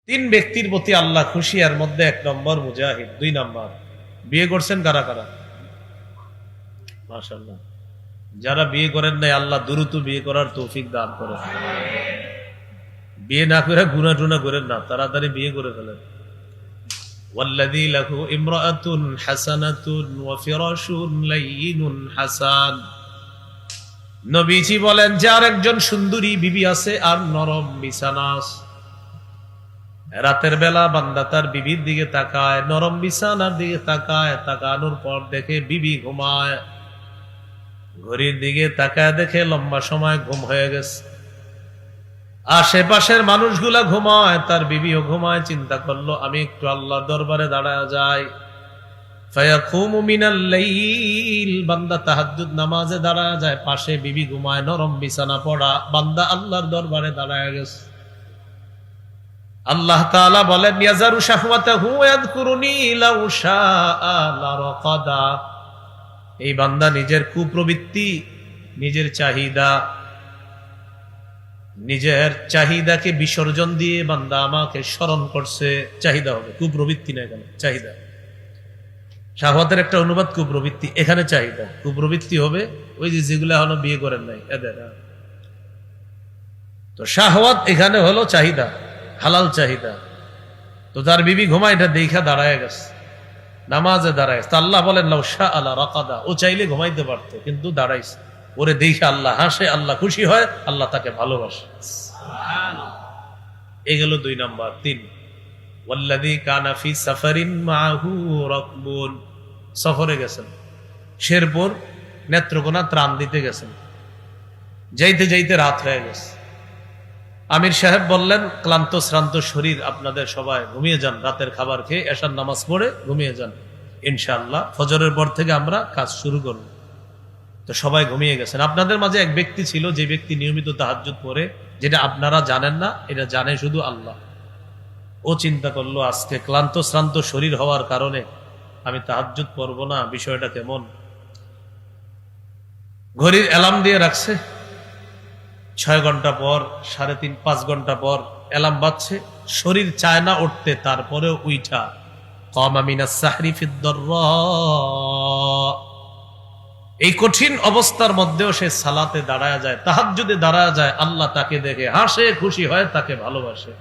তিন ব্যক্তির প্রতি আল্লাহ খুশি, এর মধ্যে 1 নম্বর মুজাহিদ, 2 নম্বর বিয়ে করছেন কারা কারা? মাশাআল্লাহ। যারা বিয়ে করেন নাই আল্লাহ দ্রুত বিয়ে করার তৌফিক দান করেন। বিয়ে না করে গুনাহ টুনা করেন না, তাড়াতাড়ি বিয়ে করে ফেলেন। ওয়াল্লাযী লাহু ইমরাআতুন হাসানাতুন ওয়া ফিরাশুন লাইয়িনুন হাসান। নবীজি বলেন, যার একজন সুন্দরী বিবি আছে আর নরম বিছানা আছে। রাতের বেলা বান্দা তার বিবির দিকে তাকায়, নরম বিছানার দিকে তাকায়, তাকানোর পর দেখে বিবি ঘুমায়, ঘড়ির দিকে তাকায় দেখে লম্বা সময় ঘুম হয়ে গেছে। আশেপাশের মানুষগুলা ঘুমায়, তার বিবিও ঘুমায়। চিন্তা করলো, আমি একটু আল্লাহর দরবারে দাঁড়ায় যাই। ফায়াকুমু মিনাল লাইল, বান্দা তাহাজ্জুদ নামাজে দাঁড়ায় যায়, পাশে বিবি ঘুমায়, নরম বিছানা পড়া, বান্দা আল্লাহর দরবারে দাঁড়ায় গেছে। আল্লাহ তাআলা বলেন, ইয়াজারু শাহওয়াতাহু ইয়াযকুরুনি লাউ শাআ লারাকাদা। এই বান্দা নিজের কুপ্রবৃত্তি, নিজের চাহিদাকে বিসর্জন দিয়ে বান্দা আমাকে স্মরণ করছে। চাহিদা হবে, কুপ্রবৃত্তি না, এখানে চাহিদা। শাহওয়াতের একটা অনুবাদ কুপ্রবৃত্তি, এখানে চাহিদা। কুপ্রবৃত্তি হবে ওই যে যেগুলা হলো বিয়ে করেন নাই এদের। তো শাহওয়াত এখানে হলো চাহিদা, হালাল চাহিদা। তো তার বিবি ঘুমা, এটা দেখা দাঁড়ায় গেছে, নামাজে দাঁড়ায়। তা আল্লাহ বলেন, লাউ শাআ লারাকাদা। ও চাইলে ঘুমাইতে পারতো, কিন্তু দাঁড়াইছে। ওরে দেখে আল্লাহ হাসে, আল্লাহ খুশি হয়, আল্লাহ তাকে ভালোবাসে। এই গেল 2 নাম্বার। 3, ওয়াল্লাযী কানা ফি সাফারিন মাআহু রাকবুন। সফরে গেছেন, শেরপুর নেত্রকোনা ত্রাণ দিতে গেছেন। যাইতে যাইতে রাত হয়ে গেছে। আমির সাহেব বললেন, ক্লান্ত শ্রান্ত শরীর আপনাদের, সবাই ঘুমিয়ে যান, রাতের খাবার খেয়ে এশার নামাজ পড়ে ঘুমিয়ে যান, ইনশাআল্লাহ ফজরের পর থেকে আমরা কাজ শুরু করব। তো সবাই ঘুমিয়ে গেছেন। আপনাদের মাঝে এক ব্যক্তি ছিল, যে ব্যক্তি নিয়মিত তাহাজ্জুদ পড়ে, যেটা আপনারা জানেন না, এটা জানে শুধু আল্লাহ। ও চিন্তা করলো, আজকে ক্লান্ত শ্রান্ত শরীর হওয়ার কারণে আমি তাহাজ্জুদ পড়বো না, বিষয়টা কেমন। ঘড়ির অ্যালার্ম দিয়ে রাখছে, 6 ঘন্টা পর, 3.5 5 ঘন্টা পর অ্যালার্ম বাজছে। শরীর চায় না উঠতে, তারপরেও উইঠা কামা মিনাস সাহরি ফিদ দাররা। এই কঠিন অবস্থার মধ্যেও সে সালাতে দাঁড়ায় যায়, তাহাজ্জুদে দাঁড়ায় যায়। আল্লাহ তাকে দেখে হাসে, খুশি হয়, তাকে ভালোবাসে।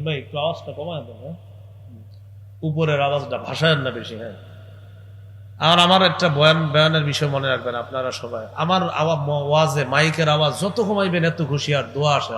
ভাই একটু আওয়াজটা কমায় দেন, হ্যাঁ, উপরের আওয়াজটা ভাষায় না বেশি। হ্যাঁ, আর আমার একটা বয়ানের বিষয় মনে রাখবেন আপনারা সবাই, আমার আওয়াজ, ওয়াজে মাইকের আওয়াজ যত কমাইবেন এত খুশি আর দোয়া আসে।